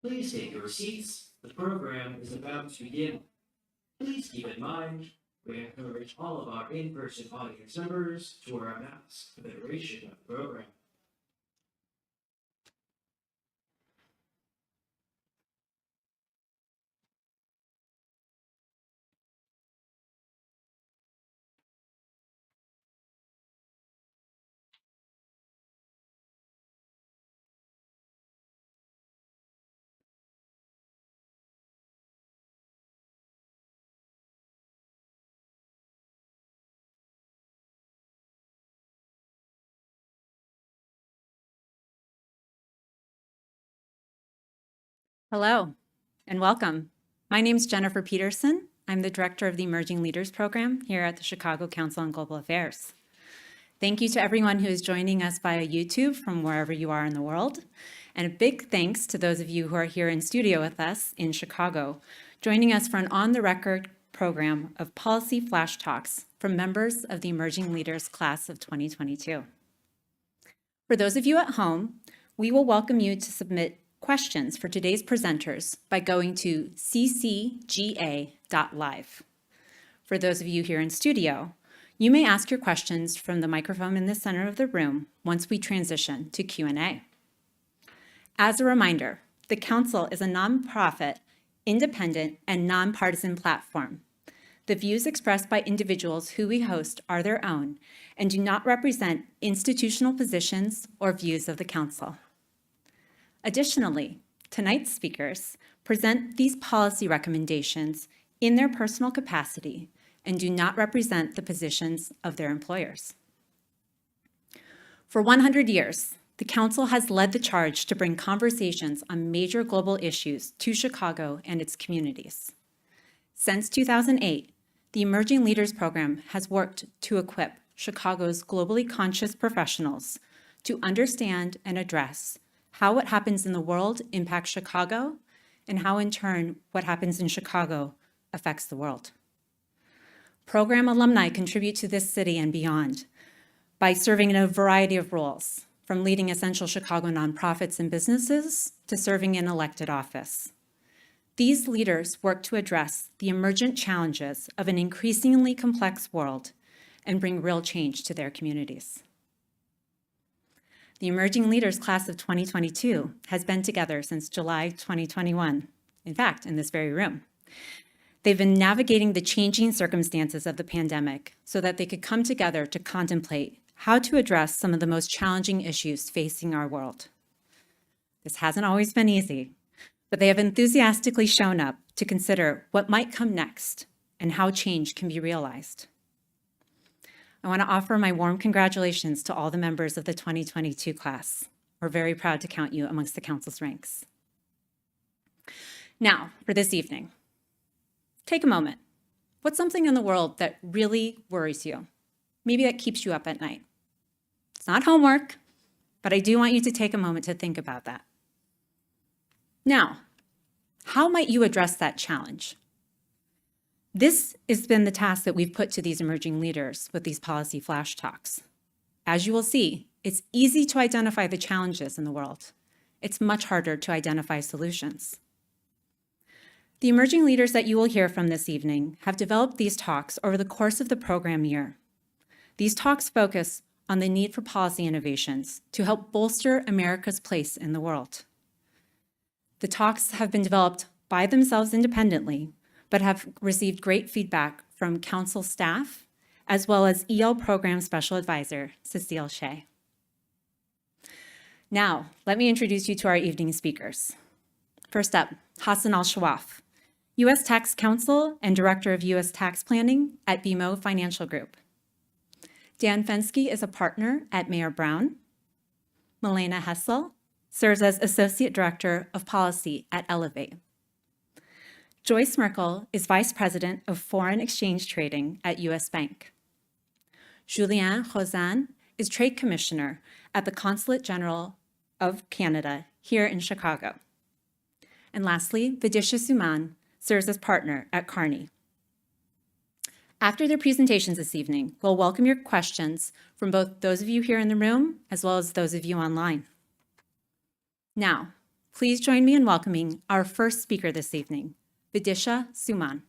Please take your seats. The program is about to begin. Please keep in mind, we encourage all of our in-person audience members to wear a mask for the duration of the program. Hello and welcome. My name is Jennifer Peterson. I'm the director of the Emerging Leaders Program here at the Chicago Council on Global Affairs. Thank you to everyone who is joining us via YouTube from wherever you are in the world. And a big thanks to those of you who are here in studio with us in Chicago, joining us for an on-the-record program of policy flash talks from members of the Emerging Leaders class of 2022. For those of you at home, we will welcome you to submit questions for today's presenters by going to ccga.live. For those of you here in studio, you may ask your questions from the microphone in the center of the room once we transition to Q&A. As a reminder, the Council is a nonprofit, independent, and nonpartisan platform. The views expressed by individuals who we host are their own and do not represent institutional positions or views of the Council. Additionally, tonight's speakers present these policy recommendations in their personal capacity and do not represent the positions of their employers. For 100 years, the Council has led the charge to bring conversations on major global issues to Chicago and its communities. Since 2008, the Emerging Leaders Program has worked to equip Chicago's globally conscious professionals to understand and address how what happens in the world impacts Chicago, and how in turn what happens in Chicago affects the world. Program alumni contribute to this city and beyond by serving in a variety of roles, from leading essential Chicago nonprofits and businesses to serving in elected office. These leaders work to address the emergent challenges of an increasingly complex world and bring real change to their communities. The Emerging Leaders Class of 2022 has been together since July 2021, in fact, in this very room. They've been navigating the changing circumstances of the pandemic so that they could come together to contemplate how to address some of the most challenging issues facing our world. This hasn't always been easy, but they have enthusiastically shown up to consider what might come next and how change can be realized. I want to offer my warm congratulations to all the members of the 2022 class. We're very proud to count you amongst the Council's ranks. Now, for this evening, take a moment. What's something in the world that really worries you? Maybe that keeps you up at night. It's not homework, but I do want you to take a moment to think about that. Now, how might you address that challenge? This has been the task that we've put to these emerging leaders with these policy flash talks. As you will see, it's easy to identify the challenges in the world. It's much harder to identify solutions. The emerging leaders that you will hear from this evening have developed these talks over the course of the program year. These talks focus on the need for policy innovations to help bolster America's place in the world. The talks have been developed by themselves independently, but have received great feedback from Council staff, as well as EL Program Special Advisor, Cecile Shea. Now, let me introduce you to our evening speakers. First up, Hassan Al-Shawaf, U.S. Tax Counsel and Director of U.S. Tax Planning at BMO Financial Group. Dan Fensky is a partner at Mayer Brown. Milena Hessel serves as Associate Director of Policy at Elevate. Joyce Merkel is Vice President of Foreign Exchange Trading at U.S. Bank. Julien Rosan is Trade Commissioner at the Consulate General of Canada here in Chicago. And lastly, Vidisha Suman serves as partner at Kearney. After their presentations this evening, we'll welcome your questions from both those of you here in the room as well as those of you online. Now, Please join me in welcoming our first speaker this evening, Vidisha Suman.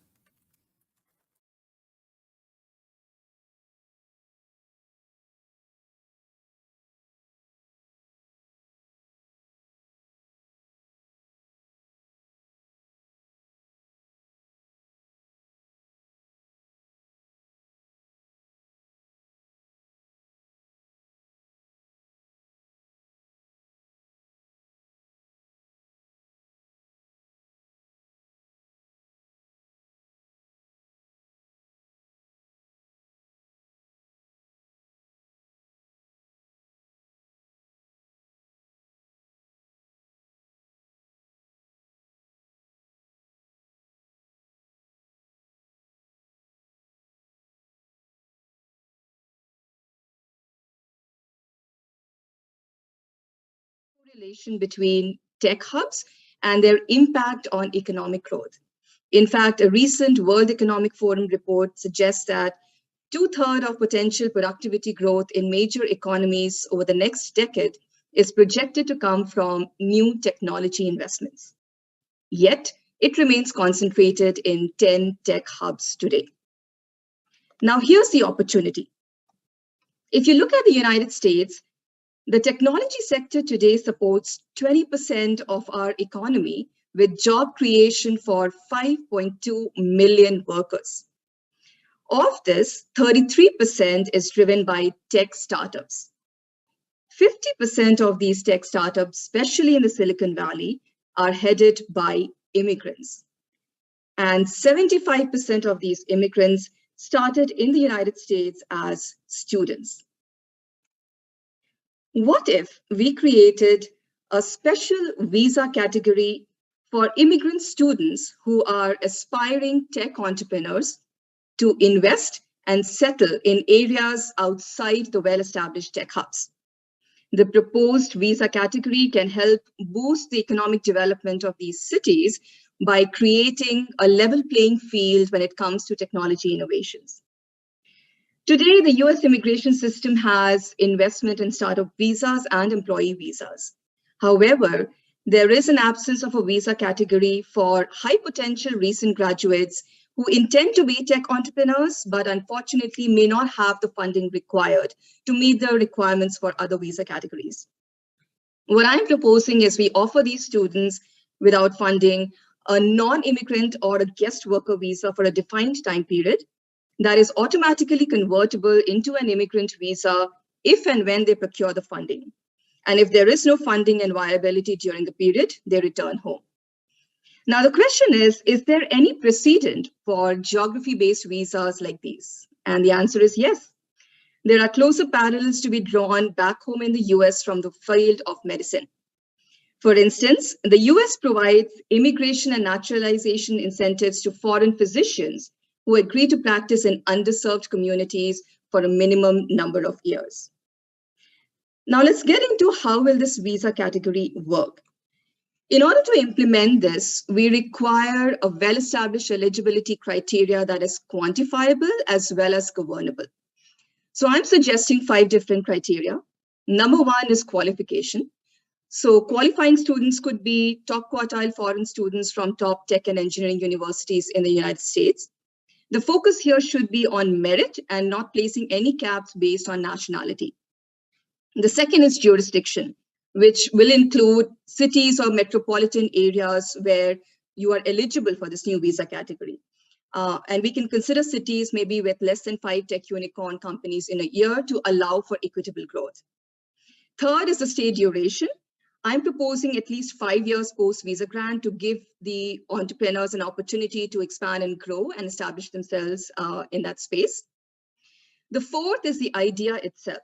Relation between tech hubs and their impact on economic growth. In fact, a recent World Economic Forum report suggests that two-thirds of potential productivity growth in major economies over the next decade is projected to come from new technology investments. Yet, it remains concentrated in 10 tech hubs today. Now, here's the opportunity. If you look at the United States, the technology sector today supports 20% of our economy with job creation for 5.2 million workers. Of this, 33% is driven by tech startups. 50% of these tech startups, especially in the Silicon Valley, are headed by immigrants. And 75% of these immigrants started in the United States as students. What if we created a special visa category for immigrant students who are aspiring tech entrepreneurs to invest and settle in areas outside the well-established tech hubs? The proposed visa category can help boost the economic development of these cities by creating a level playing field when it comes to technology innovations. Today, the US immigration system has investment and startup visas and employee visas. However, there is an absence of a visa category for high potential recent graduates who intend to be tech entrepreneurs, but unfortunately may not have the funding required to meet the requirements for other visa categories. What I'm proposing is we offer these students without funding a non-immigrant or a guest worker visa for a defined time period that is automatically convertible into an immigrant visa if and when they procure the funding. And if there is no funding and viability during the period, they return home. Now, the question is there any precedent for geography-based visas like these? And the answer is yes. There are closer parallels to be drawn back home in the US from the field of medicine. For instance, the US provides immigration and naturalization incentives to foreign physicians who agree to practice in underserved communities for a minimum number of years. Now let's get into how will this visa category work. In order to implement this, we require a well-established eligibility criteria that is quantifiable as well as governable. So I'm suggesting 5 different criteria. Number 1 is qualification. So qualifying students could be top quartile foreign students from top tech and engineering universities in the United States. The focus here should be on merit and not placing any caps based on nationality. The second is jurisdiction, which will include cities or metropolitan areas where you are eligible for this new visa category. And we can consider cities maybe with less than 5 tech unicorn companies in a year to allow for equitable growth. Third is the stay duration. I'm proposing at least 5 years post-visa grant to give the entrepreneurs an opportunity to expand and grow and establish themselves in that space. The fourth is the idea itself.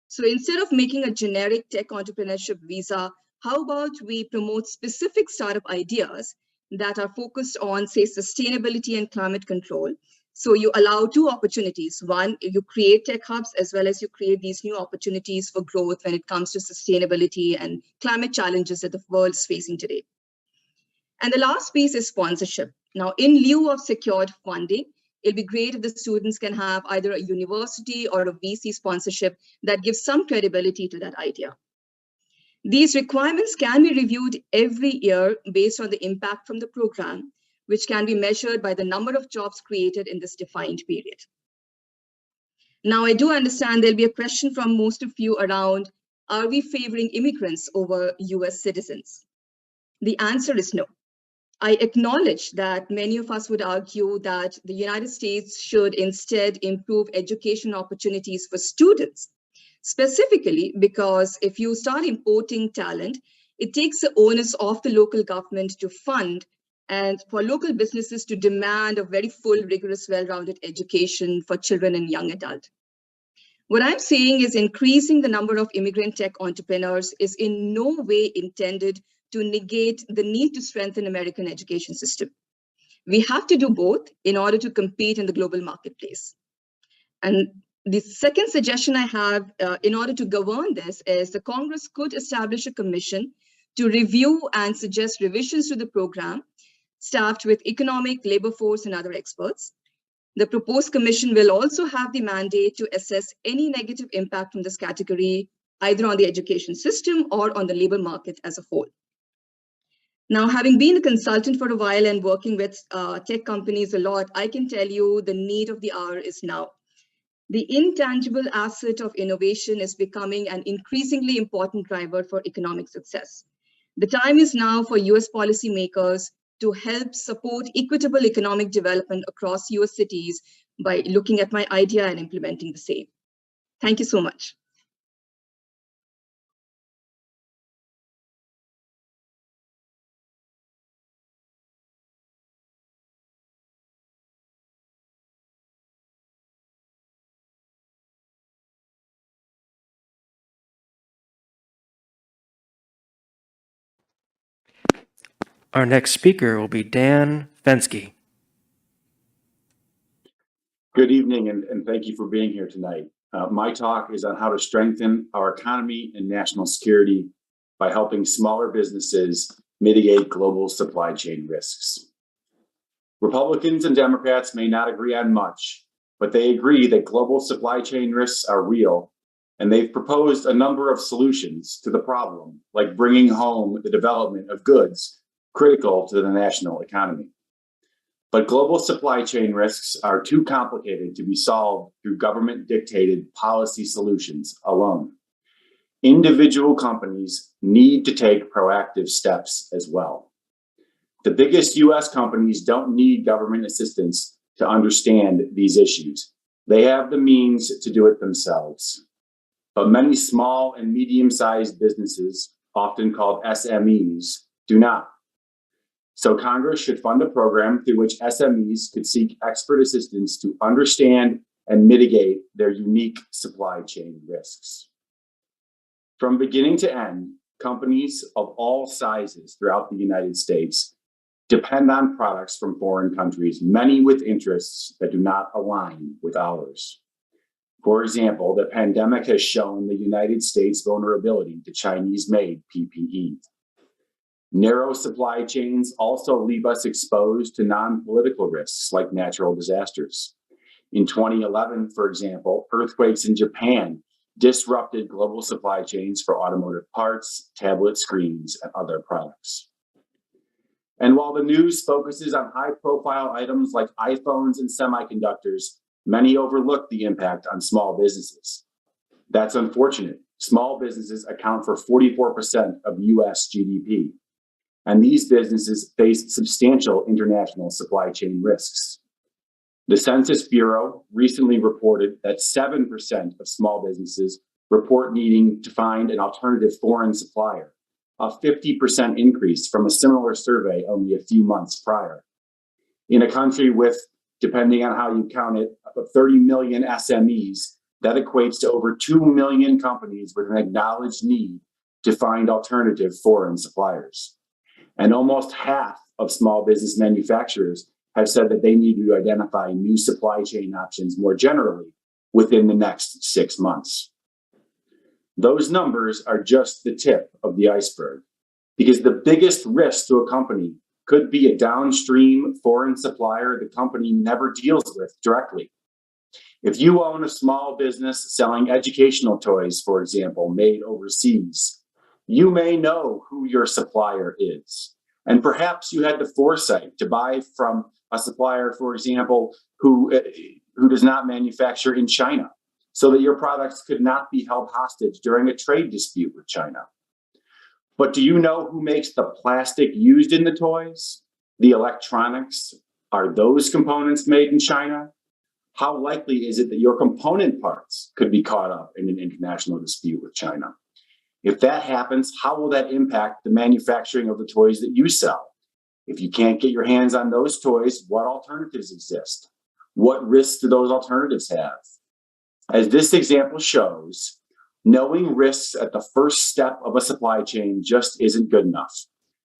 So instead of making a generic tech entrepreneurship visa, how about we promote specific startup ideas that are focused on, say, sustainability and climate control? So you allow 2 opportunities. One, you create tech hubs as well as you create these new opportunities for growth when it comes to sustainability and climate challenges that the world is facing today. And the last piece is sponsorship. Now, in lieu of secured funding, it'll be great if the students can have either a university or a VC sponsorship that gives some credibility to that idea. These requirements can be reviewed every year based on the impact from the program, which can be measured by the number of jobs created in this defined period. Now, I do understand there'll be a question from most of you around, are we favoring immigrants over US citizens? The answer is no. I acknowledge that many of us would argue that the United States should instead improve education opportunities for students, specifically because if you start importing talent, it takes the onus off the local government to fund and for local businesses to demand a very full, rigorous, well-rounded education for children and young adults. What I'm saying is increasing the number of immigrant tech entrepreneurs is in no way intended to negate the need to strengthen American education system. We have to do both in order to compete in the global marketplace. And the second suggestion I have in order to govern this is the Congress could establish a commission to review and suggest revisions to the program, staffed with economic, labor force, and other experts. The proposed commission will also have the mandate to assess any negative impact from this category, either on the education system or on the labor market as a whole. Now, having been a consultant for a while and working with tech companies a lot, I can tell you the need of the hour is now. The intangible asset of innovation is becoming an increasingly important driver for economic success. The time is now for US policymakers to help support equitable economic development across US cities by looking at my idea and implementing the same. Thank you so much. Our next speaker will be Dan Fensky. Good evening, and thank you for being here tonight. My talk is on how to strengthen our economy and national security by helping smaller businesses mitigate global supply chain risks. Republicans and Democrats may not agree on much, but they agree that global supply chain risks are real, and they've proposed a number of solutions to the problem, like bringing home the development of goods critical to the national economy. But global supply chain risks are too complicated to be solved through government-dictated policy solutions alone. Individual companies need to take proactive steps as well. The biggest US companies don't need government assistance to understand these issues. They have the means to do it themselves. But many small and medium-sized businesses, often called SMEs, do not. So Congress should fund a program through which SMEs could seek expert assistance to understand and mitigate their unique supply chain risks. From beginning to end, companies of all sizes throughout the United States depend on products from foreign countries, many with interests that do not align with ours. For example, the pandemic has shown the United States' vulnerability to Chinese-made PPE. Narrow supply chains also leave us exposed to non-political risks like natural disasters. In 2011, for example, earthquakes in Japan disrupted global supply chains for automotive parts, tablet screens, and other products. And while the news focuses on high-profile items like iPhones and semiconductors, many overlook the impact on small businesses. That's unfortunate. Small businesses account for 44% of US GDP. And these businesses face substantial international supply chain risks. The Census Bureau recently reported that 7% of small businesses report needing to find an alternative foreign supplier, a 50% increase from a similar survey only a few months prior. In a country with, depending on how you count it, 30 million SMEs, that equates to over 2 million companies with an acknowledged need to find alternative foreign suppliers. And almost half of small business manufacturers have said that they need to identify new supply chain options more generally within the next 6 months. Those numbers are just the tip of the iceberg, because the biggest risk to a company could be a downstream foreign supplier the company never deals with directly. If you own a small business selling educational toys, for example, made overseas, You may know who your supplier is, and perhaps you had the foresight to buy from a supplier, for example, who does not manufacture in China, so that your products could not be held hostage during a trade dispute with China. But do you know who makes the plastic used in the toys? The electronics? Are those components made in China? How likely is it that your component parts could be caught up in an international dispute with China? If that happens, how will that impact the manufacturing of the toys that you sell? If you can't get your hands on those toys, what alternatives exist? What risks do those alternatives have? As this example shows, knowing risks at the first step of a supply chain just isn't good enough.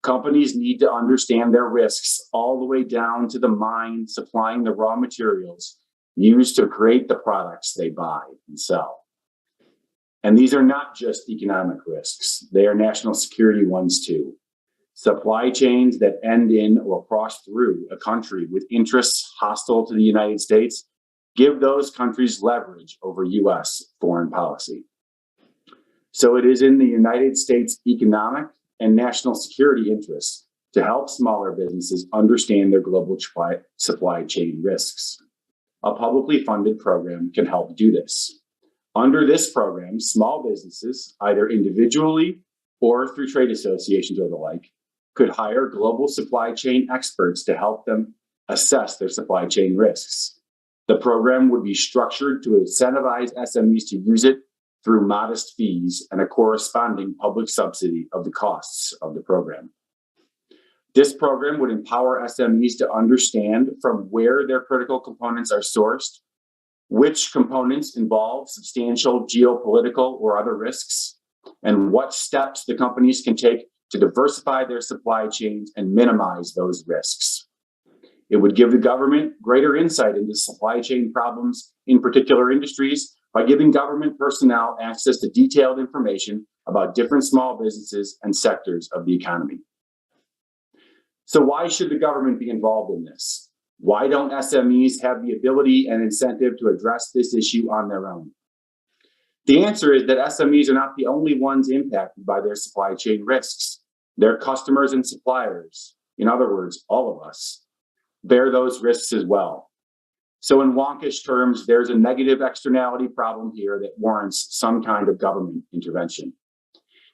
Companies need to understand their risks all the way down to the mine supplying the raw materials used to create the products they buy and sell. And these are not just economic risks, they are national security ones too. Supply chains that end in or cross through a country with interests hostile to the United States give those countries leverage over US foreign policy. So it is in the United States economic and national security interests to help smaller businesses understand their global supply chain risks. A publicly funded program can help do this. Under this program, small businesses, either individually or through trade associations or the like, could hire global supply chain experts to help them assess their supply chain risks. The program would be structured to incentivize SMEs to use it through modest fees and a corresponding public subsidy of the costs of the program. This program would empower SMEs to understand from where their critical components are sourced, which components involve substantial geopolitical or other risks, and what steps the companies can take to diversify their supply chains and minimize those risks. It would give the government greater insight into supply chain problems in particular industries by giving government personnel access to detailed information about different small businesses and sectors of the economy. So why should the government be involved in this? Why don't SMEs have the ability and incentive to address this issue on their own? The answer is that SMEs are not the only ones impacted by their supply chain risks. Their customers and suppliers, in other words, all of us, bear those risks as well. So in wonkish terms, there's a negative externality problem here that warrants some kind of government intervention.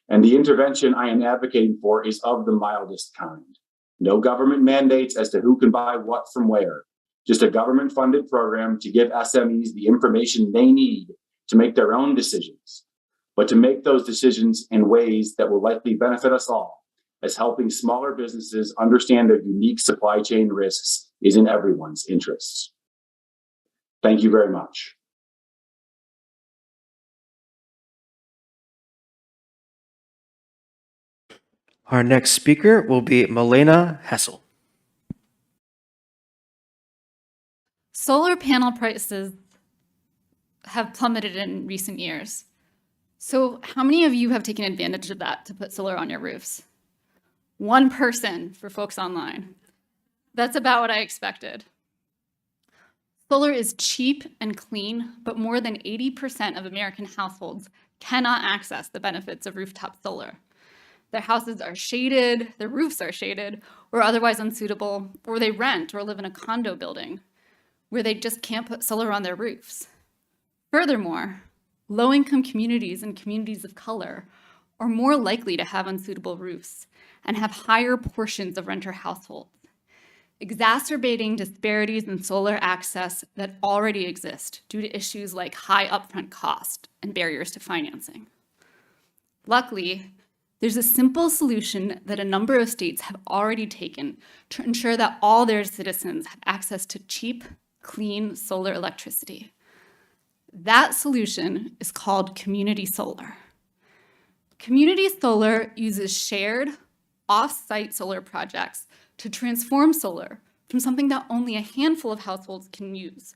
And the intervention I am advocating for is of the mildest kind. No government mandates as to who can buy what from where, just a government-funded program to give SMEs the information they need to make their own decisions, but to make those decisions in ways that will likely benefit us all, as helping smaller businesses understand their unique supply chain risks is in everyone's interests. Thank you very much. Our next speaker will be Milena Hessel. Solar panel prices have plummeted in recent years. So how many of you have taken advantage of that to put solar on your roofs? One person for folks online. That's about what I expected. Solar is cheap and clean, but more than 80% of American households cannot access the benefits of rooftop solar. Their houses are shaded, their roofs are shaded, or otherwise unsuitable, or they rent or live in a condo building where they just can't put solar on their roofs. Furthermore, low-income communities and communities of color are more likely to have unsuitable roofs and have higher portions of renter households, exacerbating disparities in solar access that already exist due to issues like high upfront cost and barriers to financing. Luckily, there's a simple solution that a number of states have already taken to ensure that all their citizens have access to cheap, clean solar electricity. That solution is called community solar. Community solar uses shared, off-site solar projects to transform solar from something that only a handful of households can use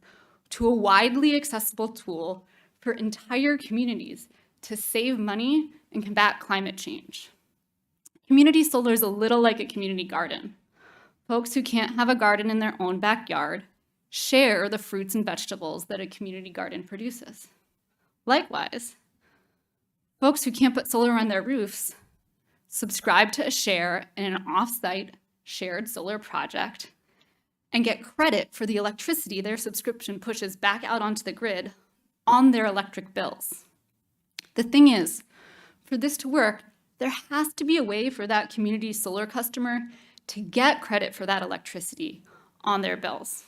to a widely accessible tool for entire communities to save money and combat climate change. Community solar is a little like a community garden. Folks who can't have a garden in their own backyard share the fruits and vegetables that a community garden produces. Likewise, folks who can't put solar on their roofs subscribe to a share in an off-site shared solar project, and get credit for the electricity their subscription pushes back out onto the grid on their electric bills. The thing is, for this to work, there has to be a way for that community solar customer to get credit for that electricity on their bills.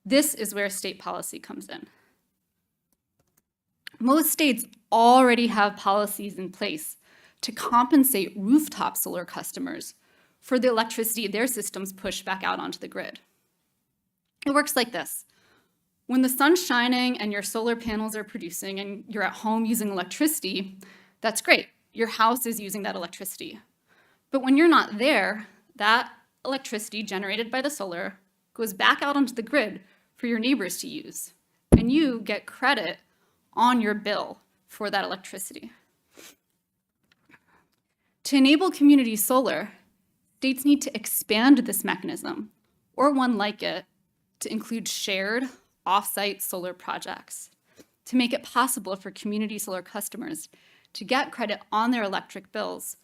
This is where state policy comes in. Most states already have policies in place to compensate rooftop solar customers for the electricity their systems push back out onto the grid. It works like this. When the sun's shining and your solar panels are producing and you're at home using electricity, that's great. Your house is using that electricity. But when you're not there, that electricity generated by the solar goes back out onto the grid for your neighbors to use, and you get credit on your bill for that electricity. To enable community solar, states need to expand this mechanism, or one like it, to include shared off-site solar projects, to make it possible for community solar customers to get credit on their electric bills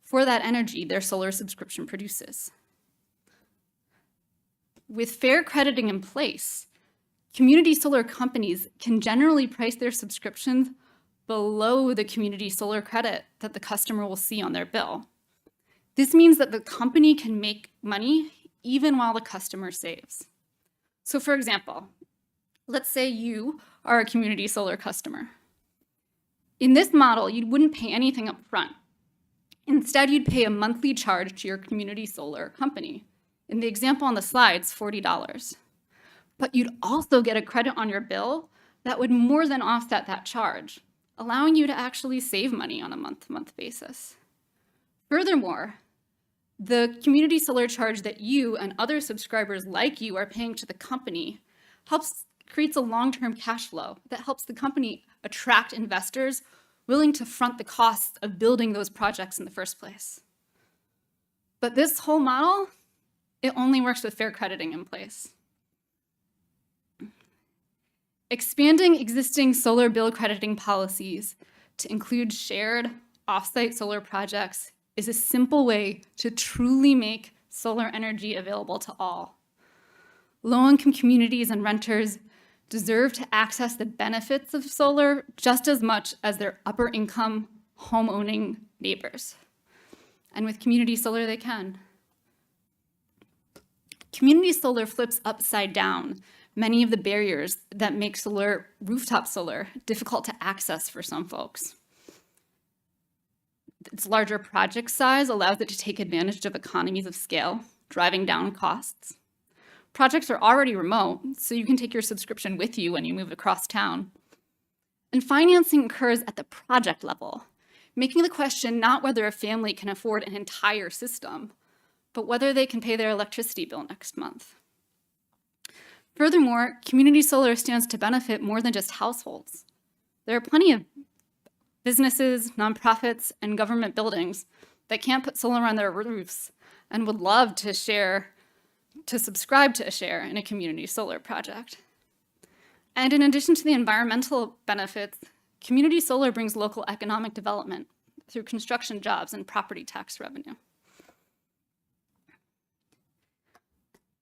for that energy their solar subscription produces. With fair crediting in place, community solar companies can generally price their subscriptions below the community solar credit that the customer will see on their bill. This means that the company can make money even while the customer saves. So for example, let's say you are a community solar customer. In this model, you wouldn't pay anything up front. Instead, you'd pay a monthly charge to your community solar company. In the example on the slides, $40. But you'd also get a credit on your bill that would more than offset that charge, allowing you to actually save money on a month-to-month basis. Furthermore, the community solar charge that you and other subscribers like you are paying to the company creates a long-term cash flow that helps the company attract investors willing to front the costs of building those projects in the first place. But this whole model, it only works with fair crediting in place. Expanding existing solar bill crediting policies to include shared off-site solar projects is a simple way to truly make solar energy available to all. Low-income communities and renters deserve to access the benefits of solar just as much as their upper-income, home-owning neighbors. And with community solar, they can. Community solar flips upside down many of the barriers that make rooftop solar difficult to access for some folks. Its larger project size allows it to take advantage of economies of scale, driving down costs. Projects are already remote, so you can take your subscription with you when you move across town. And financing occurs at the project level, making the question not whether a family can afford an entire system, but whether they can pay their electricity bill next month. Furthermore, community solar stands to benefit more than just households. There are plenty of businesses, nonprofits, and government buildings that can't put solar on their roofs and would love to subscribe to a share in a community solar project. And in addition to the environmental benefits, community solar brings local economic development through construction jobs and property tax revenue.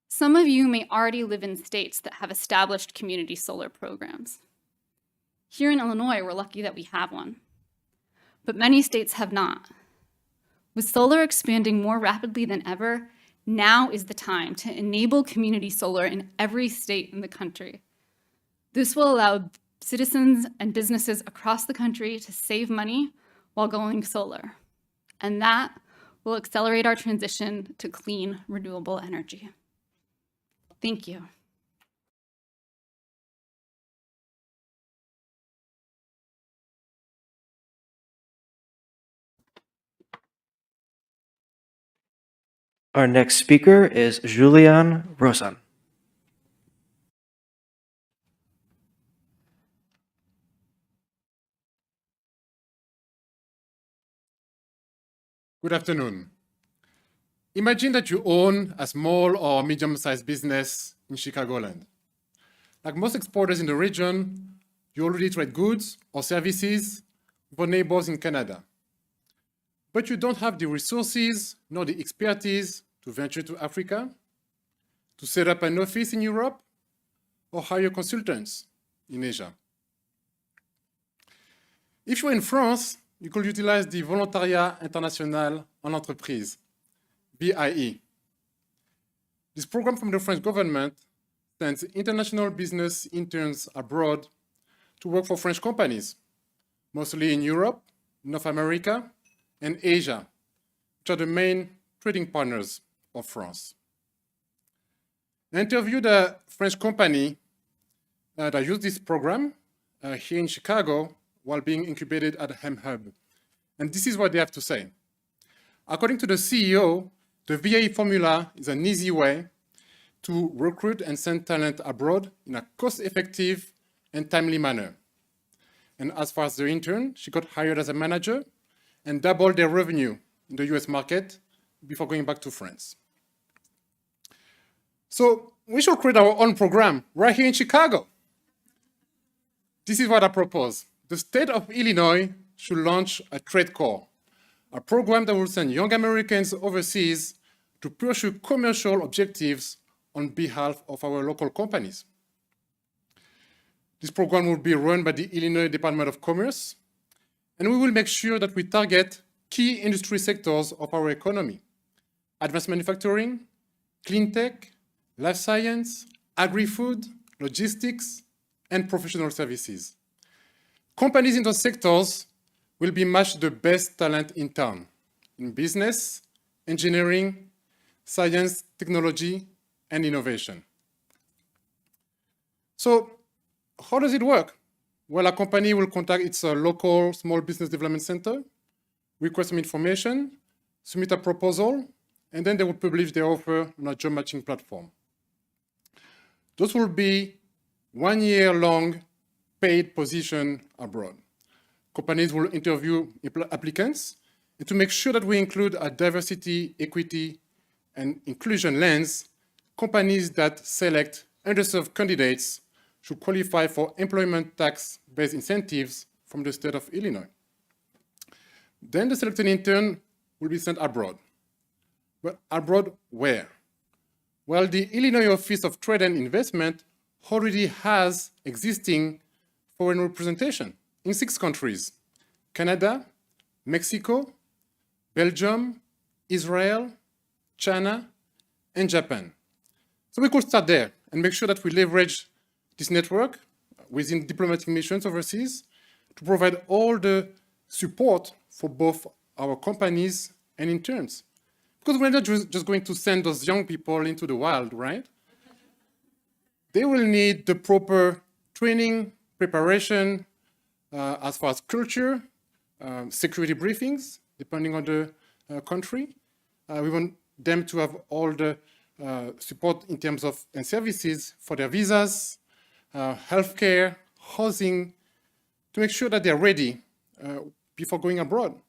Some of you may already live in states that have established community solar programs. Here in Illinois, we're lucky that we have one, but many states have not. With solar expanding more rapidly than ever, now is the time to enable community solar in every state in the country. This will allow citizens and businesses across the country to save money while going solar, and that will accelerate our transition to clean, renewable energy. Thank you. Our next speaker is Julian Rosan. Good afternoon. Imagine that you own a small or medium-sized business in Chicagoland. Like most exporters in the region, you already trade goods or services with our neighbors in Canada. but you don't have the resources nor the expertise to venture to Africa, to set up an office in Europe, or hire consultants in Asia. If you're in France, you could utilize the Volontariat International en Entreprise, VIE. This program from the French government sends international business interns abroad to work for French companies, mostly in Europe, North America, and Asia, which are the main trading partners of France. I interviewed a French company that used this program here in Chicago while being incubated at HemHub. And this is what they have to say. According to the CEO, the VIE formula is an easy way to recruit and send talent abroad in a cost-effective and timely manner. And as far as the intern, she got hired as a manager and doubled their revenue in the US market before going back to France. So we should create our own program right here in Chicago. This is what I propose. The state of Illinois should launch a trade corps, a program that will send young Americans overseas to pursue commercial objectives on behalf of our local companies. This program will be run by the Illinois Department of Commerce, and we will make sure that we target key industry sectors of our economy: advanced manufacturing, clean tech, life science, agri-food, logistics, and professional services. Companies in those sectors will be matched the best talent in town in business, engineering, science, technology, and innovation. So how does it work? Well, a company will contact its local small business development center, request some information, submit a proposal, and then they will publish their offer on a job matching platform. Those will be 1 year long paid position abroad. Companies will interview applicants, and to make sure that we include a diversity, equity, and inclusion lens, companies that select underserved candidates should qualify for employment tax-based incentives from the state of Illinois. Then the selected intern will be sent abroad. But abroad where? Well, the Illinois Office of Trade and Investment already has existing foreign representation in 6 countries: Canada, Mexico, Belgium, Israel, China, and Japan. So we could start there and make sure that we leverage this network within diplomatic missions overseas to provide all the support for both our companies and interns. Because we're not just going to send those young people into the wild, right? They will need the proper training, preparation, as far as culture, security briefings, depending on the country. We want them to have all the support in terms of and services for their visas, healthcare, housing, to make sure that they're ready before going abroad.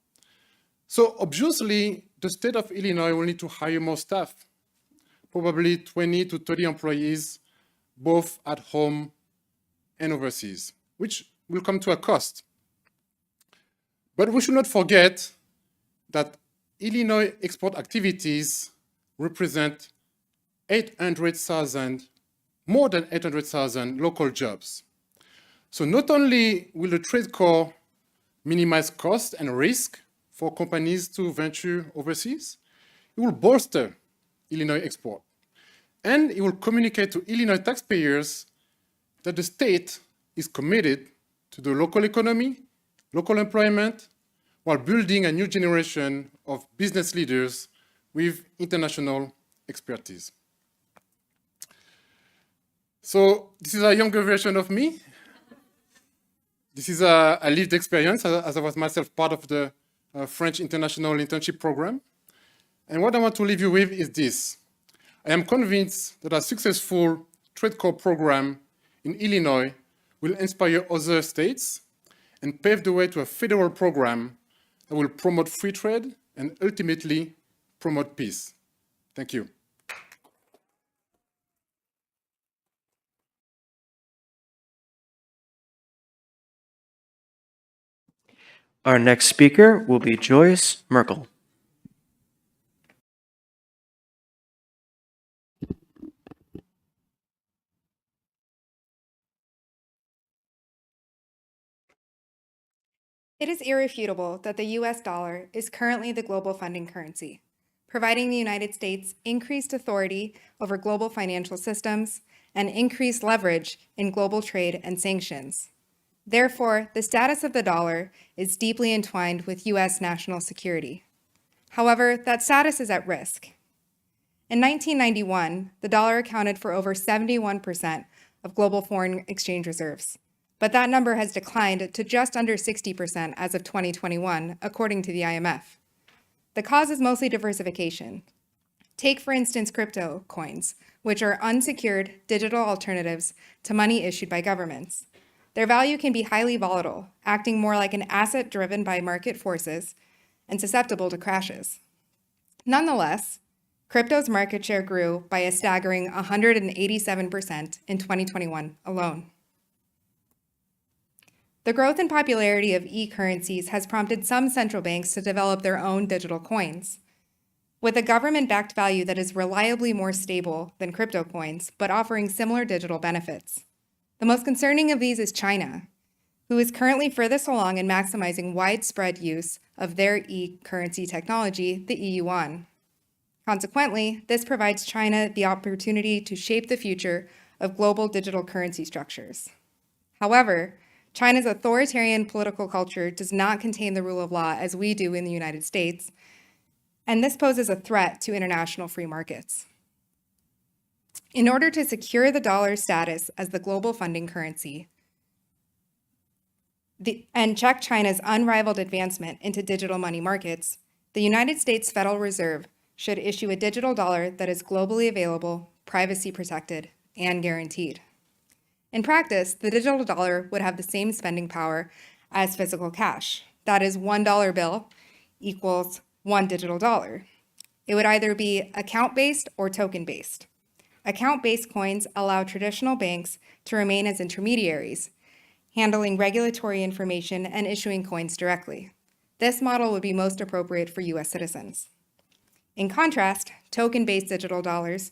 So obviously, the state of Illinois will need to hire more staff, probably 20 to 30 employees, both at home and overseas, which will come to a cost. But we should not forget that Illinois export activities represent 800,000, more than 800,000 local jobs. So not only will the trade corps minimize cost and risk for companies to venture overseas, it will bolster Illinois export. And it will communicate to Illinois taxpayers that the state is committed to the local economy, local employment, while building a new generation of business leaders with international expertise. So this is a younger version of me. This is a lived experience, as I was myself part of the French International Internship Program. And what I want to leave you with is this. I am convinced that a successful trade corps program in Illinois will inspire other states and pave the way to a federal program that will promote free trade and ultimately promote peace. Thank you. Our next speaker will be Joyce Merkel. It is irrefutable that the US dollar is currently the global funding currency, providing the United States increased authority over global financial systems and increased leverage in global trade and sanctions. Therefore, the status of the dollar is deeply entwined with US national security. However, that status is at risk. In 1991, the dollar accounted for over 71% of global foreign exchange reserves, but that number has declined to just under 60% as of 2021, according to the IMF. The cause is mostly diversification. Take, for instance, crypto coins, which are unsecured digital alternatives to money issued by governments. Their value can be highly volatile, acting more like an asset driven by market forces and susceptible to crashes. Nonetheless, crypto's market share grew by a staggering 187% in 2021 alone. The growth and popularity of e-currencies has prompted some central banks to develop their own digital coins, with a government-backed value that is reliably more stable than crypto coins, but offering similar digital benefits. The most concerning of these is China, who is currently furthest along in maximizing widespread use of their e-currency technology, the e-yuan. Consequently, this provides China the opportunity to shape the future of global digital currency structures. However, China's authoritarian political culture does not contain the rule of law as we do in the United States, and this poses a threat to international free markets. In order to secure the dollar's status as the global funding currency and check China's unrivaled advancement into digital money markets, the United States Federal Reserve should issue a digital dollar that is globally available, privacy protected, and guaranteed. In practice, the digital dollar would have the same spending power as physical cash. That is, $1 bill equals one digital dollar. It would either be account-based or token-based. Account-based coins allow traditional banks to remain as intermediaries, handling regulatory information and issuing coins directly. This model would be most appropriate for US citizens. In contrast, token-based digital dollars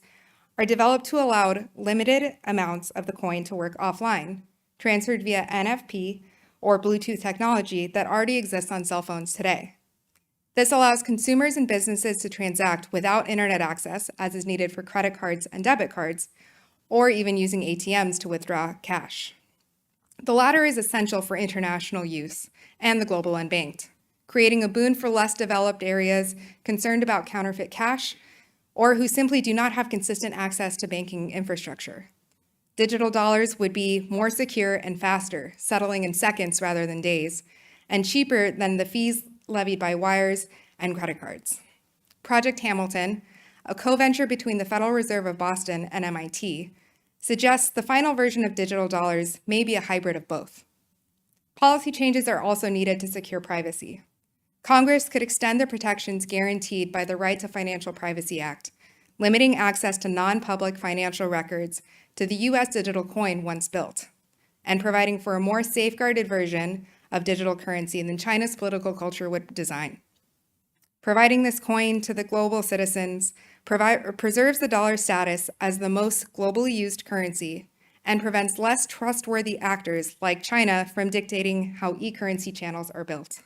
are developed to allow limited amounts of the coin to work offline, transferred via NFC or Bluetooth technology that already exists on cell phones today. This allows consumers and businesses to transact without internet access, as is needed for credit cards and debit cards, or even using ATMs to withdraw cash. The latter is essential for international use and the global unbanked, creating a boon for less developed areas concerned about counterfeit cash or who simply do not have consistent access to banking infrastructure. Digital dollars would be more secure and faster, settling in seconds rather than days, and cheaper than the fees levied by wires and credit cards. Project Hamilton, a co-venture between the Federal Reserve of Boston and MIT, suggests the final version of digital dollars may be a hybrid of both. Policy changes are also needed to secure privacy. Congress could extend the protections guaranteed by the Right to Financial Privacy Act, limiting access to non-public financial records to the US digital coin once built, and providing for a more safeguarded version of digital currency than China's political culture would design. Providing this coin to the global citizens preserves the dollar's status as the most globally used currency and prevents less trustworthy actors like China from dictating how e-currency channels are built.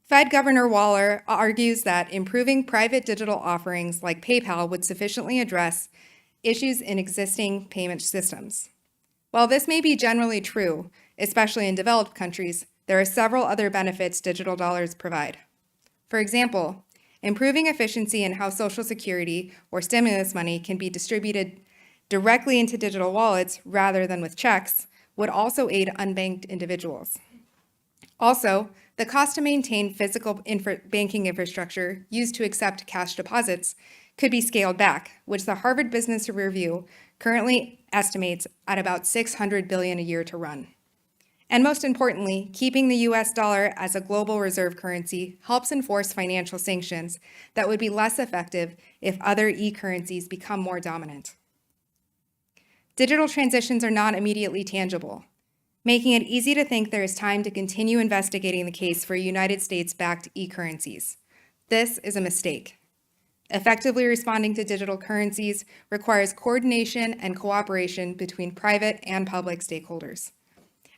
Fed Governor Waller argues that improving private digital offerings like PayPal would sufficiently address issues in existing payment systems. While this may be generally true, especially in developed countries, there are several other benefits digital dollars provide. For example, improving efficiency in how Social Security or stimulus money can be distributed directly into digital wallets rather than with checks would also aid unbanked individuals. Also, the cost to maintain physical banking infrastructure used to accept cash deposits could be scaled back, which the Harvard Business Review currently estimates at about $600 billion a year to run. And most importantly, keeping the US dollar as a global reserve currency helps enforce financial sanctions that would be less effective if other e-currencies become more dominant. Digital transitions are not immediately tangible. making it easy to think there is time to continue investigating the case for United States-backed e-currencies. This is a mistake. Effectively responding to digital currencies requires coordination and cooperation between private and public stakeholders.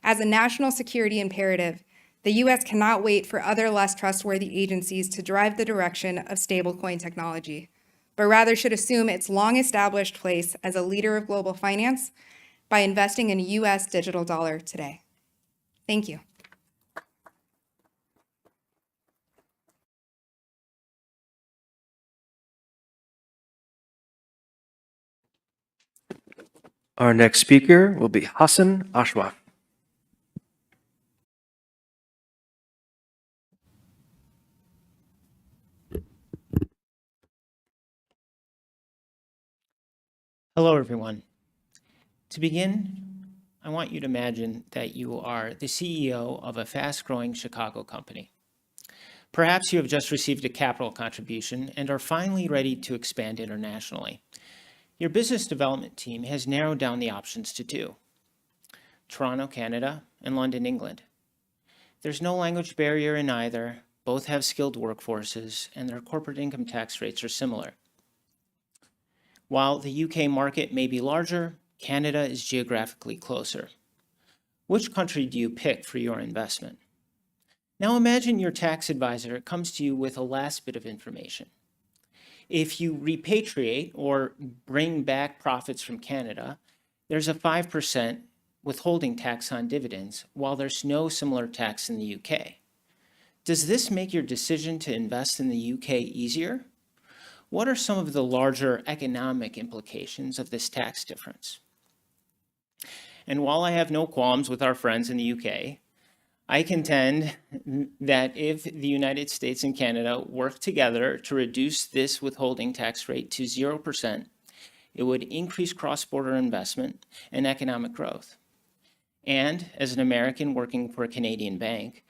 As a national security imperative, the U.S. cannot wait for other less trustworthy agencies to drive the direction of stablecoin technology, but rather should assume its long-established place as a leader of global finance by investing in a U.S. digital dollar today. Thank you. Our next speaker will be Hassan Ashwaf. Hello, everyone. To begin, I want you to imagine that you are the CEO of a fast-growing Chicago company. Perhaps you have just received a capital contribution and are finally ready to expand internationally. Your business development team has narrowed down the options to two: Toronto, Canada, and London, England. There's no language barrier in either, both have skilled workforces, and their corporate income tax rates are similar. While the UK market may be larger, Canada is geographically closer. Which country do you pick for your investment? Now imagine your tax advisor comes to you with a last bit of information. If you repatriate or bring back profits from Canada, there's a 5% withholding tax on dividends, while there's no similar tax in the UK. Does this make your decision to invest in the UK easier? What are some of the larger economic implications of this tax difference? And while I have no qualms with our friends in the UK, I contend that if the United States and Canada work together to reduce this withholding tax rate to 0%, it would increase cross-border investment and economic growth. And as an American working for a Canadian bank,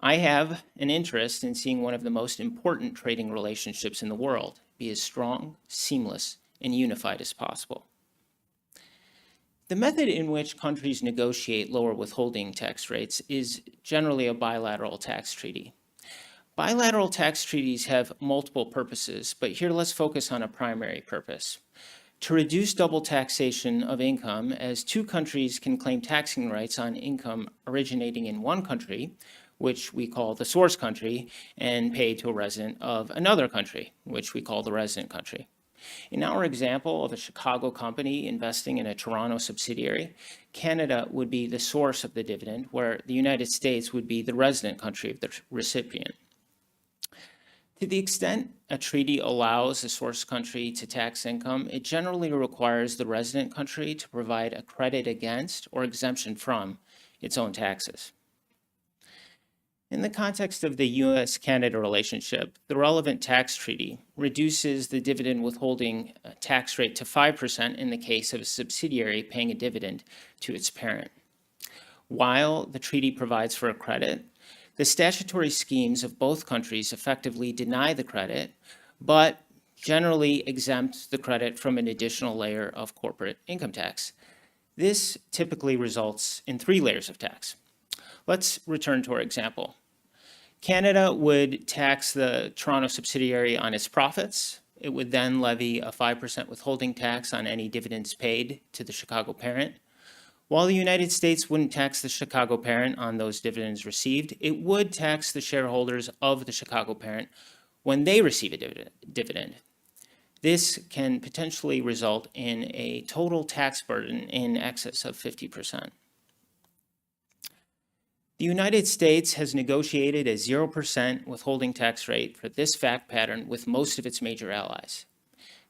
I have an interest in seeing one of the most important trading relationships in the world be as strong, seamless, and unified as possible. The method in which countries negotiate lower withholding tax rates is generally a bilateral tax treaty. Bilateral tax treaties have multiple purposes, but here let's focus on a primary purpose: to reduce double taxation of income, as two countries can claim taxing rights on income originating in one country, which we call the source country, and pay to a resident of another country, which we call the resident country. In our example of a Chicago company investing in a Toronto subsidiary, Canada would be the source of the dividend, where the United States would be the resident country of the recipient. To the extent a treaty allows the source country to tax income, it generally requires the resident country to provide a credit against or exemption from its own taxes. In the context of the U.S.-Canada relationship, the relevant tax treaty reduces the dividend withholding tax rate to 5% in the case of a subsidiary paying a dividend to its parent. While the treaty provides for a credit, the statutory schemes of both countries effectively deny the credit, but generally exempt the credit from an additional layer of corporate income tax. This typically results in 3 layers of tax. Let's return to our example. Canada would tax the Toronto subsidiary on its profits. It would then levy a 5% withholding tax on any dividends paid to the Chicago parent. While the United States wouldn't tax the Chicago parent on those dividends received, it would tax the shareholders of the Chicago parent when they receive a dividend. This can potentially result in a total tax burden in excess of 50%. The United States has negotiated a 0% withholding tax rate for this fact pattern with most of its major allies.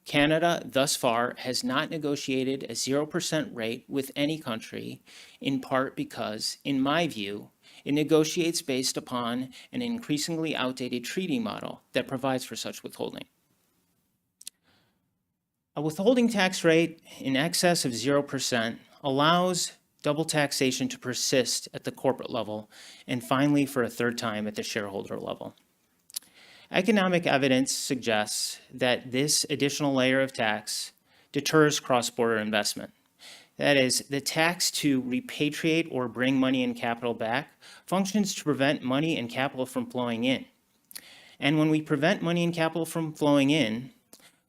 Canada, thus far, has not negotiated a 0% rate with any country, in part because, in my view, it negotiates based upon an increasingly outdated treaty model that provides for such withholding. A withholding tax rate in excess of 0% allows double taxation to persist at the corporate level, and finally, for a third time, at the shareholder level. Economic evidence suggests that this additional layer of tax deters cross-border investment. That is, the tax to repatriate or bring money and capital back functions to prevent money and capital from flowing in. And when we prevent money and capital from flowing in,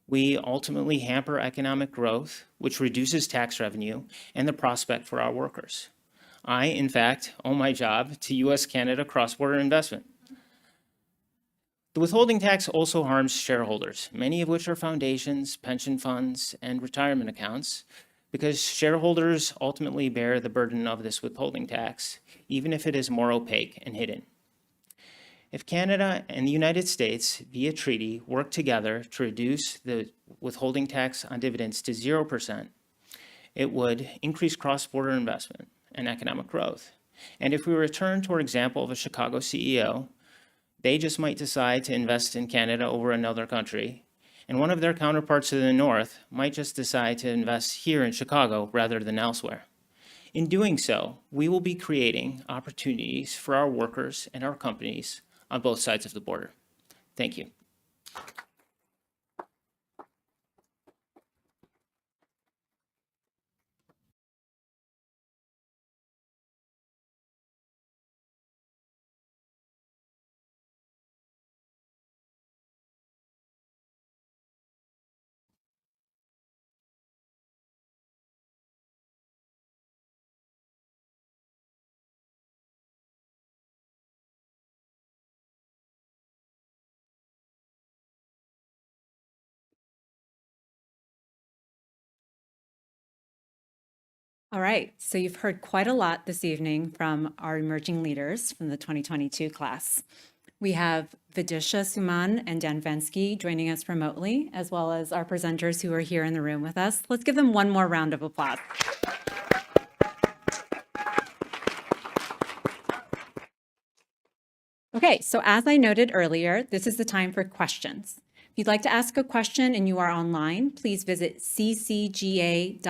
we ultimately hamper economic growth, which reduces tax revenue and the prospect for our workers. I, in fact, owe my job to US-Canada cross-border investment. The withholding tax also harms shareholders, many of which are foundations, pension funds, and retirement accounts, because shareholders ultimately bear the burden of this withholding tax, even if it is more opaque and hidden. If Canada and the United States, via treaty, work together to reduce the withholding tax on dividends to 0%, it would increase cross-border investment and economic growth. And if we return to our example of a Chicago CEO, they just might decide to invest in Canada over another country, and one of their counterparts to the north might just decide to invest here in Chicago rather than elsewhere. In doing so, we will be creating opportunities for our workers and our companies on both sides of the border. Thank you. All right, so you've heard quite a lot this evening from our emerging leaders from the 2022 class. We have Vidisha Suman and Dan Vensky joining us remotely, as well as our presenters who are here in the room with us. Let's give them one more round of applause. Okay, so as I noted earlier, this is the time for questions. If you'd like to ask a question and you are online, please visit ccga.live.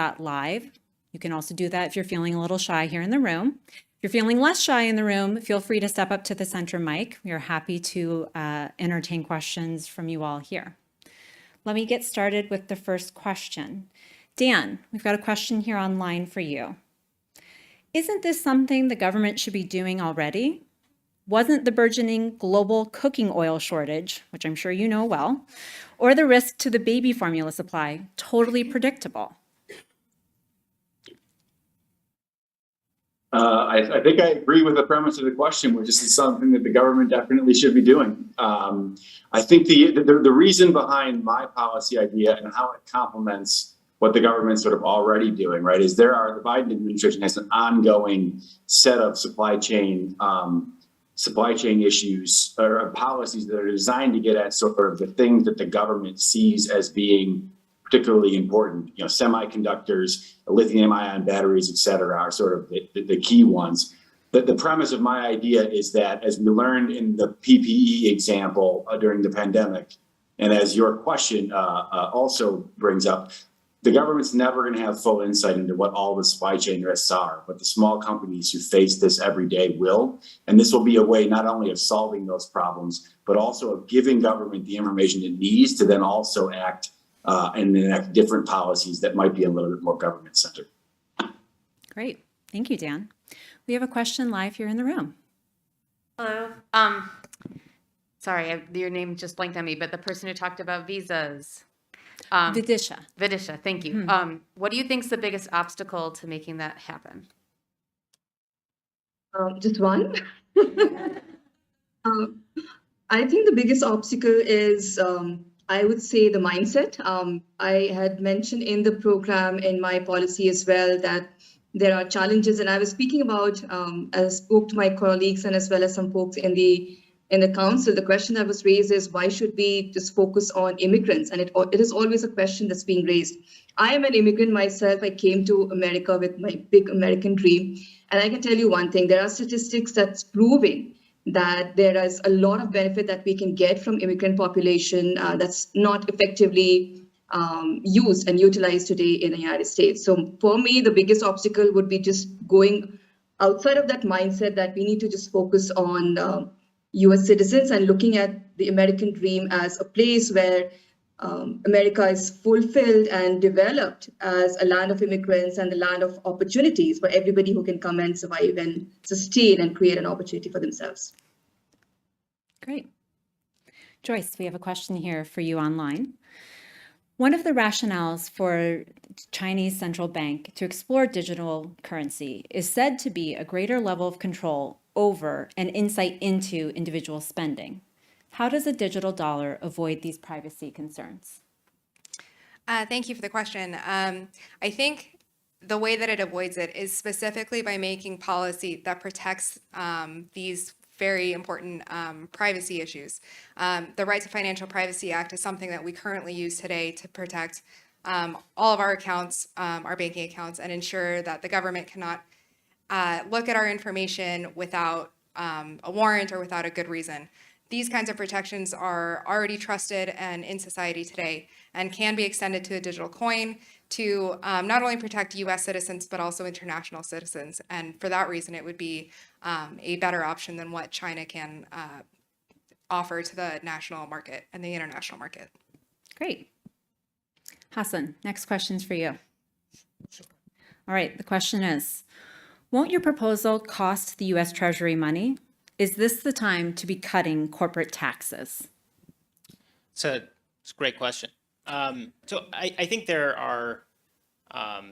You can also do that if you're feeling a little shy here in the room. If you're feeling less shy in the room, feel free to step up to the center mic. We are happy to entertain questions from you all here. Let me get started with the first question. Dan, we've got a question here online for you. Isn't this something the government should be doing already? Wasn't the burgeoning global cooking oil shortage, which I'm sure you know well, or the risk to the baby formula supply totally predictable? I think I agree with the premise of the question, which is something that the government definitely should be doing. I think the reason behind my policy idea and how it complements what the government's sort of already doing, right, is the Biden administration has an ongoing set of supply chain issues or policies that are designed to get at sort of the things that the government sees as being particularly important. You know, semiconductors, lithium-ion batteries, et cetera, are sort of the key ones. But the premise of my idea is that, as we learned in the PPE example during the pandemic, and as your question also brings up, the government's never going to have full insight into what all the supply chain risks are, but the small companies who face this every day will. And this will be a way not only of solving those problems, but also of giving government the information it needs to then also act and enact different policies that might be a little bit more government-centered. Great. Thank you, Dan. We have a question live here in the room. Hello. Sorry, your name just blanked on me, but the person who talked about visas. Vidisha. Vidisha, thank you. What do you think is the biggest obstacle to making that happen? Just one. I think the biggest obstacle is, I would say, the mindset. I had mentioned in the program, in my policy as well, that there are challenges, and I was speaking about, I spoke to my colleagues and as well as some folks in the council. The question that was raised is, why should we just focus on immigrants? And it is always a question that's being raised. I am an immigrant myself. I came to America with my big American dream. And I can tell you one thing, there are statistics that's proving that there is a lot of benefit that we can get from immigrant population that's not effectively used and utilized today in the United States. So for me, the biggest obstacle would be just going outside of that mindset that we need to just focus on US citizens and looking at the American dream as a place where America is fulfilled and developed as a land of immigrants and the land of opportunities for everybody who can come and survive and sustain and create an opportunity for themselves. Great. Joyce, we have a question here for you online. One of the rationales for Chinese central bank to explore digital currency is said to be a greater level of control over and insight into individual spending. How does a digital dollar avoid these privacy concerns? Thank you for the question. I think the way that it avoids it is specifically by making policy that protects these very important privacy issues. The Right to Financial Privacy Act is something that we currently use today to protect all of our accounts, our banking accounts, and ensure that the government cannot look at our information without a warrant or without a good reason. These kinds of protections are already trusted and in society today and can be extended to a digital coin to not only protect US citizens, but also international citizens. And for that reason, it would be a better option than what China can offer to the national market and the international market. Great. Hassan, next question's for you. All right, the question is, won't your proposal cost the US Treasury money? Is this the time to be cutting corporate taxes? It's a great question. So I think there are a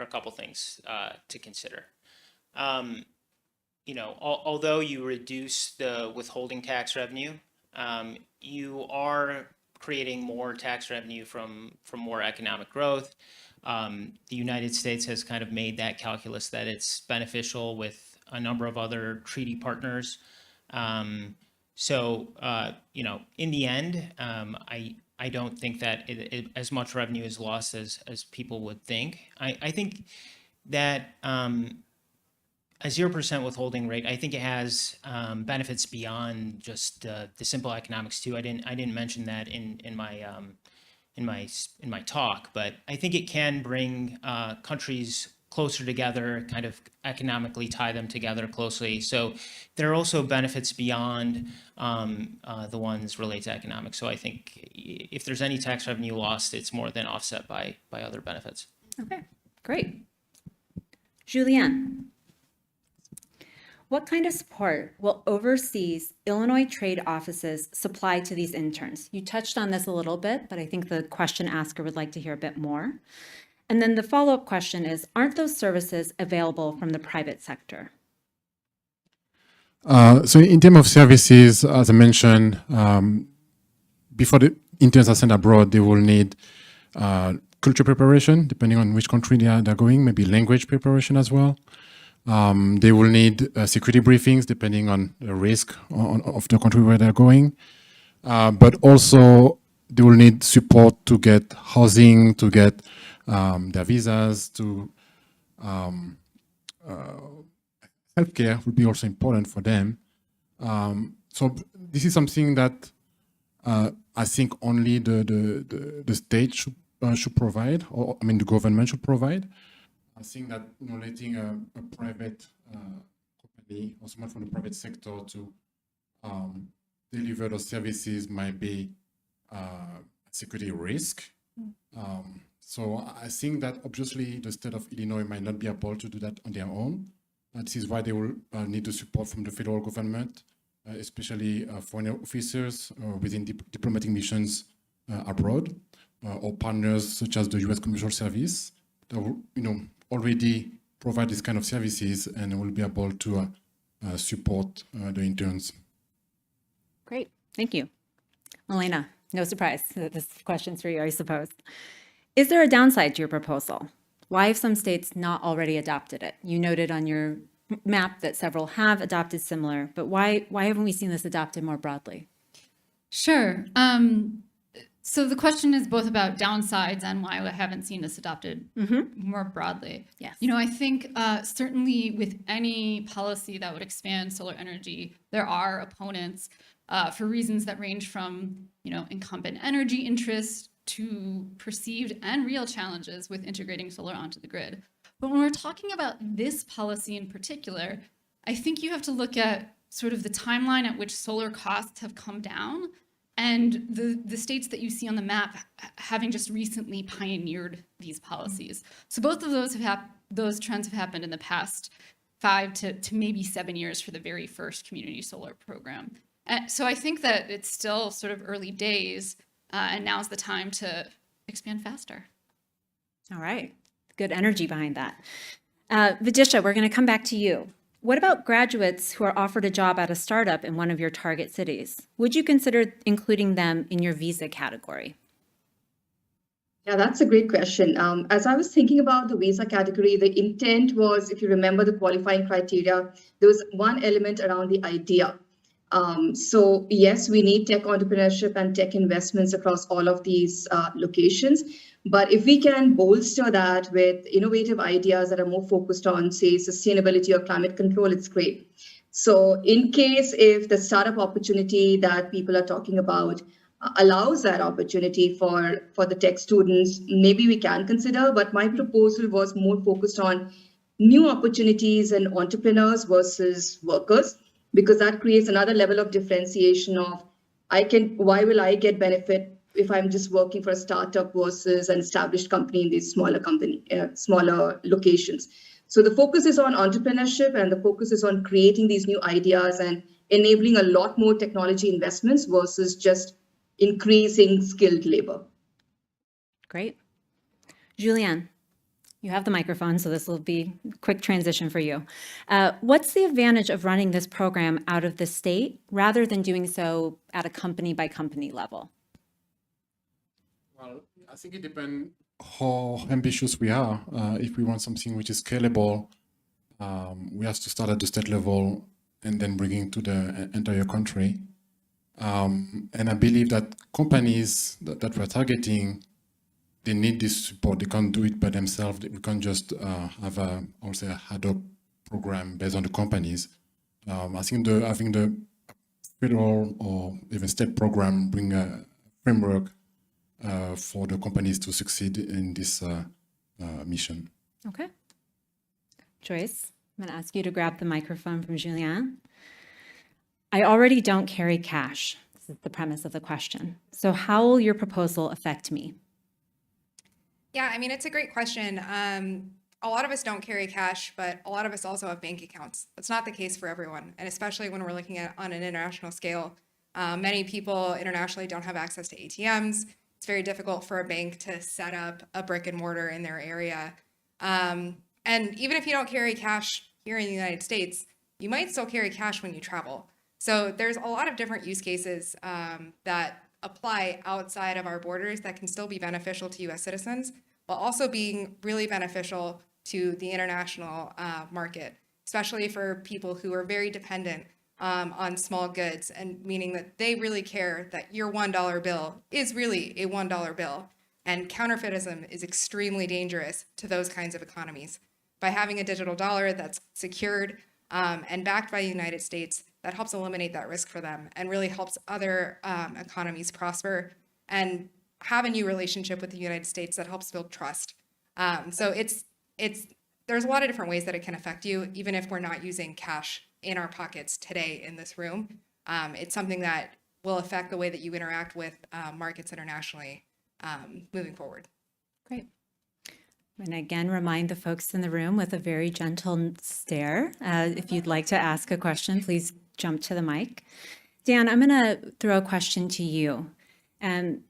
couple things to consider. Although you reduce the withholding tax revenue, you are creating more tax revenue from more economic growth. The United States has kind of made that calculus that it's beneficial with a number of other treaty partners. In the end, I don't think that as much revenue is lost as people would think. I think that a 0% withholding rate, I think it has benefits beyond just the simple economics too. I didn't mention that in my talk, but I think it can bring countries closer together, kind of economically tie them together closely. So there are also benefits beyond the ones related to economics. So I think if there's any tax revenue lost, it's more than offset by other benefits. Okay, great. Julianne, what kind of support will overseas Illinois trade offices supply to these interns? You touched on this a little bit, but I think the question asker would like to hear a bit more. And then the follow-up question is, aren't those services available from the private sector? So in terms of services, as I mentioned, before the interns are sent abroad, they will need culture preparation, depending on which country they're going, maybe language preparation as well. They will need security briefings, depending on the risk of the country where they're going. But also, they will need support to get housing, to get their visas, to healthcare would be also important for them. So this is something that I think only the state should provide, or I mean the government should provide. I think that letting a private company or someone from the private sector to deliver those services might be a security risk. So I think that obviously the state of Illinois might not be able to do that on their own. This is why they will need the support from the federal government, especially foreign officers within diplomatic missions abroad, or partners such as the U.S. Commercial Service that will, already provide this kind of services and will be able to support the interns. Great, thank you. Elena, no surprise, this question's for you, I suppose. Is there a downside to your proposal? Why have some states not already adopted it? You noted on your map that several have adopted similar, but why haven't we seen this adopted more broadly? Sure. So the question is both about downsides and why we haven't seen this adopted more broadly. Yes. I think certainly with any policy that would expand solar energy, there are opponents for reasons that range from, incumbent energy interests to perceived and real challenges with integrating solar onto the grid. But when we're talking about this policy in particular, I think you have to look at sort of the timeline at which solar costs have come down and the states that you see on the map having just recently pioneered these policies. So both of those trends have happened in the past 5 to maybe 7 years for the very first community solar program. So I think that it's still sort of early days, and now's the time to expand faster. All right. Good energy behind that. Vidisha, we're going to come back to you. What about graduates who are offered a job at a startup in one of your target cities? Would you consider including them in your visa category? Yeah, that's a great question. As I was thinking about the visa category, the intent was, if you remember the qualifying criteria, there was one element around the idea. So yes, we need tech entrepreneurship and tech investments across all of these locations. But if we can bolster that with innovative ideas that are more focused on, say, sustainability or climate control, it's great. So in case if the startup opportunity that people are talking about allows that opportunity for the tech students, maybe we can consider. But my proposal was more focused on new opportunities and entrepreneurs versus workers, because that creates another level of differentiation of why will I get benefit if I'm just working for a startup versus an established company in these smaller locations. So the focus is on entrepreneurship, and the focus is on creating these new ideas and enabling a lot more technology investments versus just increasing skilled labor. Great. Julianne, you have the microphone, so this will be a quick transition for you. What's the advantage of running this program out of the state rather than doing so at a company by company level? Well, I think it depends how ambitious we are. If we want something which is scalable, we have to start at the state level and then bring it to the entire country. And I believe that companies that we're targeting, they need this support. They can't do it by themselves. We can't just have a ad hoc program based on the companies. I think having the federal or even state program bring a framework for the companies to succeed in this mission. Okay. Joyce, I'm going to ask you to grab the microphone from Julianne. I already don't carry cash. This is the premise of the question. So how will your proposal affect me? Yeah, I mean, it's a great question. A lot of us don't carry cash, but a lot of us also have bank accounts. That's not the case for everyone. And especially when we're looking at on an international scale, many people internationally don't have access to ATMs. It's very difficult for a bank to set up a brick and mortar in their area. And even if you don't carry cash here in the United States, you might still carry cash when you travel. So there's a lot of different use cases that apply outside of our borders that can still be beneficial to US citizens, while also being really beneficial to the international market, especially for people who are very dependent on small goods, and meaning that they really care that your $1 bill is really a $1 bill. And counterfeitism is extremely dangerous to those kinds of economies. By having a digital dollar that's secured and backed by the United States, that helps eliminate that risk for them and really helps other economies prosper and have a new relationship with the United States that helps build trust. So there's a lot of different ways that it can affect you, even if we're not using cash in our pockets today in this room. It's something that will affect the way that you interact with markets internationally moving forward. Great. And again, remind the folks in the room with a very gentle stare. If you'd like to ask a question, please jump to the mic. Dan, I'm going to throw a question to you.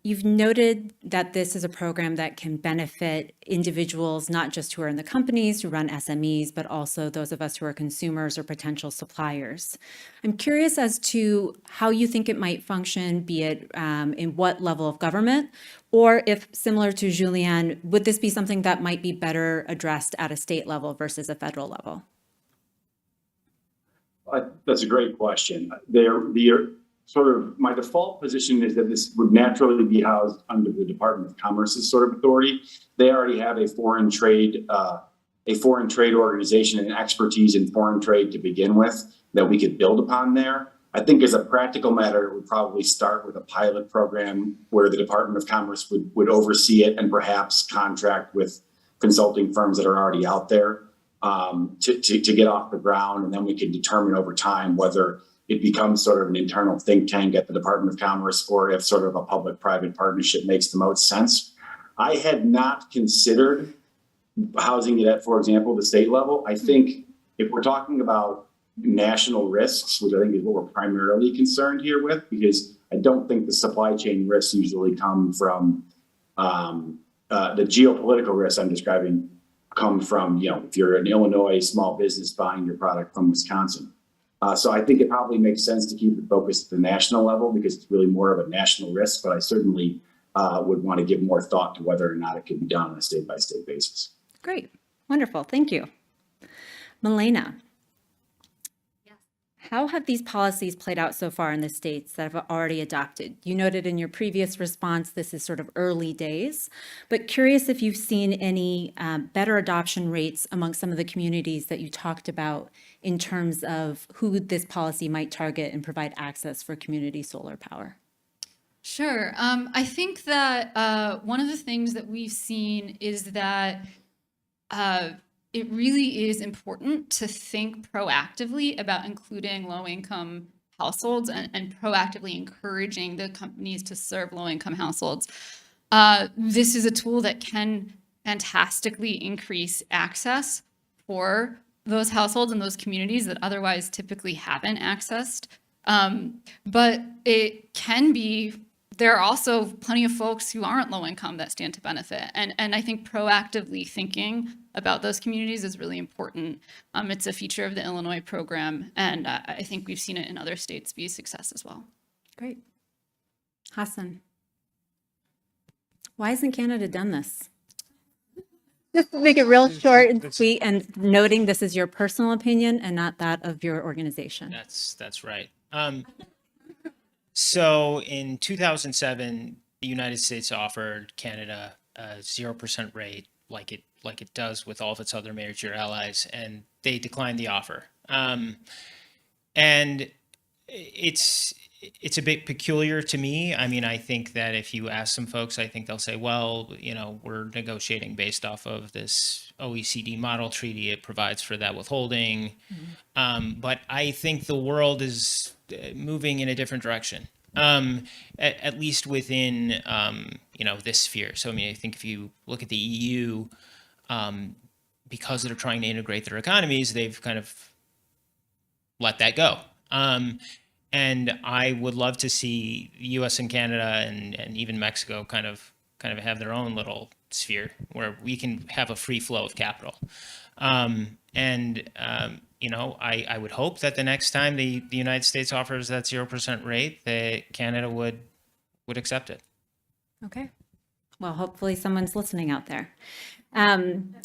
You've noted that this is a program that can benefit individuals, not just who are in the companies who run SMEs, but also those of us who are consumers or potential suppliers. I'm curious as to how you think it might function, be it in what level of government, or if, similar to Julianne, would this be something that might be better addressed at a state level versus a federal level? That's a great question. My default position is that this would naturally be housed under the Department of Commerce's sort of authority. They already have a foreign trade organization and expertise in foreign trade to begin with that we could build upon there. I think as a practical matter, it would probably start with a pilot program where the Department of Commerce would oversee it and perhaps contract with consulting firms that are already out there to get off the ground. And then we can determine over time whether it becomes sort of an internal think tank at the Department of Commerce, or if sort of a public-private partnership makes the most sense. I had not considered housing it at, for example, the state level. I think if we're talking about national risks, which I think is what we're primarily concerned here with, because I don't think the supply chain risks usually come from the geopolitical risks I'm describing come from, if you're an Illinois small business buying your product from Wisconsin. So I think it probably makes sense to keep it focused at the national level because it's really more of a national risk, but I certainly would want to give more thought to whether or not it could be done on a state-by-state basis. Great. Wonderful. Thank you. Milena. How have these policies played out so far in the states that have already adopted? You noted in your previous response this is sort of early days, but curious if you've seen any better adoption rates among some of the communities that you talked about in terms of who this policy might target and provide access for community solar power. Sure. I think that one of the things that we've seen is that it really is important to think proactively about including low-income households and proactively encouraging the companies to serve low-income households. This is a tool that can fantastically increase access for those households and those communities that otherwise typically haven't accessed. But it can be, there are also plenty of folks who aren't low income that stand to benefit. And I think proactively thinking about those communities is really important. It's a feature of the Illinois program, and I think we've seen it in other states be a success as well. Great. Hassan, why hasn't Canada done this? Just to make it real short and sweet, and noting this is your personal opinion and not that of your organization. That's right. So in 2007, the United States offered Canada a 0% rate, like it does with all of its other major allies, and they declined the offer. And it's a bit peculiar to me. I mean, I think that if you ask some folks, I think they'll say, well, we're negotiating based off of this OECD model treaty. It provides for that withholding. But I think the world is moving in a different direction, at least within, this sphere. So, I mean, I think if you look at the EU, because they're trying to integrate their economies, they've kind of let that go. And I would love to see the U.S. and Canada and even Mexico kind of have their own little sphere where we can have a free flow of capital. I would hope that the next time the United States offers that 0% rate, that Canada would accept it. Okay. Well, hopefully someone's listening out there. I'm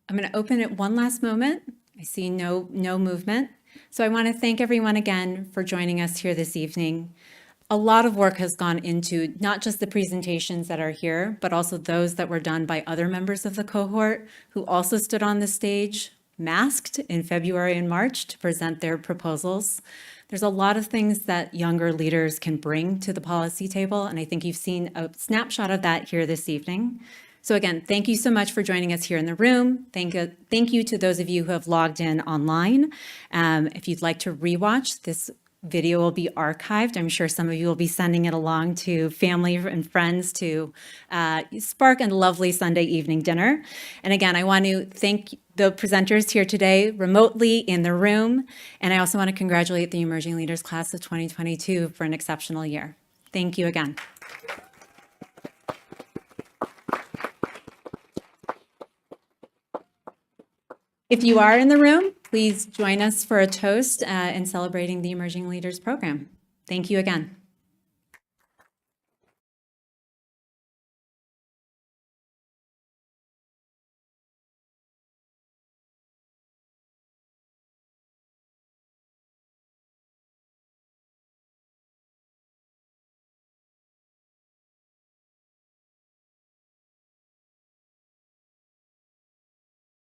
going to open it one last moment. I see no movement. So I want to thank everyone again for joining us here this evening. A lot of work has gone into not just the presentations that are here, but also those that were done by other members of the cohort who also stood on the stage masked in February and March to present their proposals. There's a lot of things that younger leaders can bring to the policy table, and I think you've seen a snapshot of that here this evening. So again, thank you so much for joining us here in the room. Thank you to those of you who have logged in online. If you'd like to rewatch, this video will be archived. I'm sure some of you will be sending it along to family and friends to spark a lovely Sunday evening dinner. And again, I want to thank the presenters here today remotely in the room. And I also want to congratulate the Emerging Leaders Class of 2022 for an exceptional year. Thank you again. If you are in the room, please join us for a toast in celebrating the Emerging Leaders Program. Thank you again.